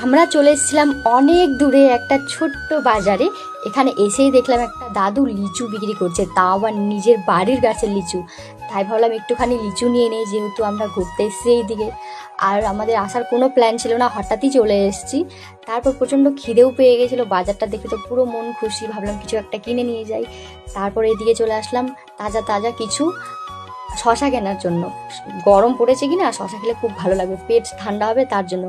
আমরা চলে এসেছিলাম অনেক দূরে একটা ছোট্ট বাজারে। এখানে এসেই দেখলাম একটা দাদু লিচু বিক্রি করছে, তাও আবার নিজের বাড়ির গাছের লিচু। তাই ভাবলাম একটুখানি লিচু নিয়ে নেই, যেহেতু আমরা ঘুরতে এসেছি এইদিকে। আর আমাদের আসার কোনো প্ল্যান ছিল না, হঠাৎই চলে এসেছি। তারপর প্রচণ্ড খিদেও পেয়ে গেছিলো, বাজারটা দেখে তো পুরো মন খুশি, ভাবলাম কিছু একটা কিনে নিয়ে যাই। তারপর এদিকে চলে আসলাম তাজা তাজা কিছু শশা কেনার জন্য। গরম পড়েছে কি না, শশা খেলে খুব ভালো লাগবে, পেট ঠান্ডা হবে তার জন্য।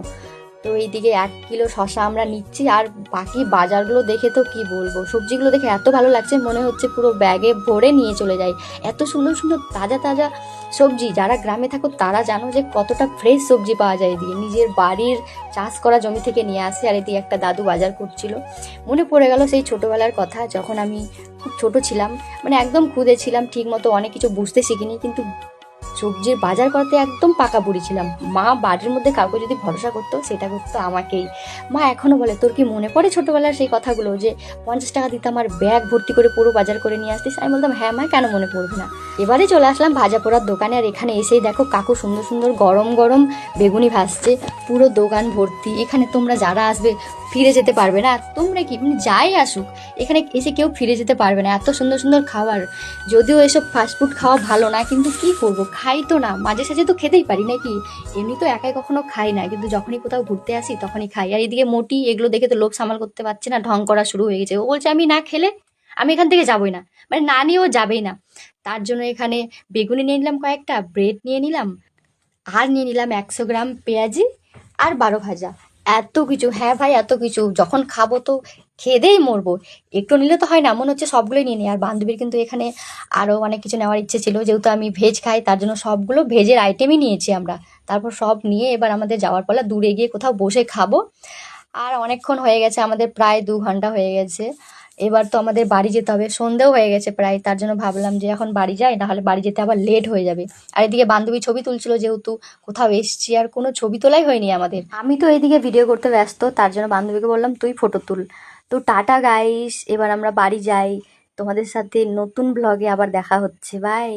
তো এইদিকে 1 কিলো শশা আমরা নিচ্ছি। আর বাকি বাজারগুলো দেখে তো কি বলবো, সবজিগুলো দেখে এত ভালো লাগছে, মনে হচ্ছে পুরো ব্যাগে ভরে নিয়ে চলে যাই। এত সুন্দর সুন্দর তাজা তাজা সবজি। যারা গ্রামে থাকো তারা জানো যে কতটা ফ্রেশ সবজি পাওয়া যায় এদিকে, নিজের বাড়ির চাষ করা জমি থেকে নিয়ে আসে। আর এদিকে একটা দাদু বাজার করছিল। মনে পড়ে গেল সেই ছোটোবেলার কথা, যখন আমি খুব ছোট ছিলাম, মানে একদম খুদে ছিলাম, ঠিক মতো অনেক কিছু বুঝতে শিখিনি, কিন্তু সবজির বাজার করতে একদম পাকা বুড়ি ছিলাম। মা বাড়ির মধ্যে কাউকে যদি ভরসা করতো, সেটা করতো আমাকেই। মা এখনও বলে, তোর কি মনে পড়ে ছোটোবেলার সেই কথাগুলো, যে 50 টাকা দিতাম আর ব্যাগ ভর্তি করে পুরো বাজার করে নিয়ে আসতিস? আমি বলতাম, হ্যাঁ মা, কেন মনে পড়বে না। এবারে চলে আসলাম ভাজা পোড়ার দোকানে। আর এখানে এসেই দেখো কাকু সুন্দর সুন্দর গরম গরম বেগুনি ভাজছে, পুরো দোকান ভর্তি। এখানে তোমরা যারা আসবে ফিরে যেতে পারবে না। তোমরা কি, মানে যাই আসুক, এখানে এসে কেউ ফিরে যেতে পারবে না, এত সুন্দর সুন্দর খাবার। যদিও এসব ফাস্টফুড খাওয়া ভালো না, কিন্তু কি করবো, খাই তো না, মাঝে সাঝে তো খেতেই পারি নাকি। এমনি তো একাই কখনো খাই না, কিন্তু যখনই কোথাও ঘুরতে আসি তখনই খাই। আর এদিকে মোটি এগুলো দেখে তো লোভ সামাল করতে পারছে না, ঢং করা শুরু হয়ে গেছে। ও বলছে আমি না খেলে আমি এখান থেকে যাবোই না, মানে না নিয়েও যাবেই না। তার জন্য এখানে বেগুনি নিয়ে নিলাম কয়েকটা, ব্রেড নিয়ে নিলাম, আর নিয়ে নিলাম 100 গ্রাম পেঁয়াজি আর 12 ভাজা। এত কিছু, হ্যাঁ ভাই এত কিছু, যখন খাবো তো খেয়েই মরবো। একটু নিলে তো হয় না, মনে হচ্ছে সবগুলোই নিয়ে নিই। আর বান্ধবীর কিন্তু এখানে আরও অনেক কিছু নেওয়ার ইচ্ছে ছিল, যেহেতু আমি ভেজ খাই, তার জন্য সবগুলো ভেজের আইটেমই নিয়েছি আমরা। তারপর সব নিয়ে এবার আমাদের যাওয়ার পালা, দূরে গিয়ে কোথাও বসে খাবো। আর অনেকক্ষণ হয়ে গেছে, আমাদের প্রায় 2 ঘন্টা হয়ে গেছে। এবার তো আমাদের বাড়ি যেতে হবে, সন্ধেও হয়ে গেছে প্রায়। তার জন্য ভাবলাম যে এখন বাড়ি যাই, নাহলে বাড়ি যেতে আবার লেট হয়ে যাবে। আর এদিকে বান্ধবী ছবি তুলছিল, যেহেতু কোথাও এসছি আর কোনো ছবি তোলাই হয়নি আমাদের। আমি তো এদিকে ভিডিও করতে ব্যস্ত, তার জন্য বান্ধবীকে বললাম তুই ফটো তুল। তো টাটা গাইস, এবার আমরা বাড়ি যাই। তোমাদের সাথে নতুন ব্লগে আবার দেখা হচ্ছে, বাই।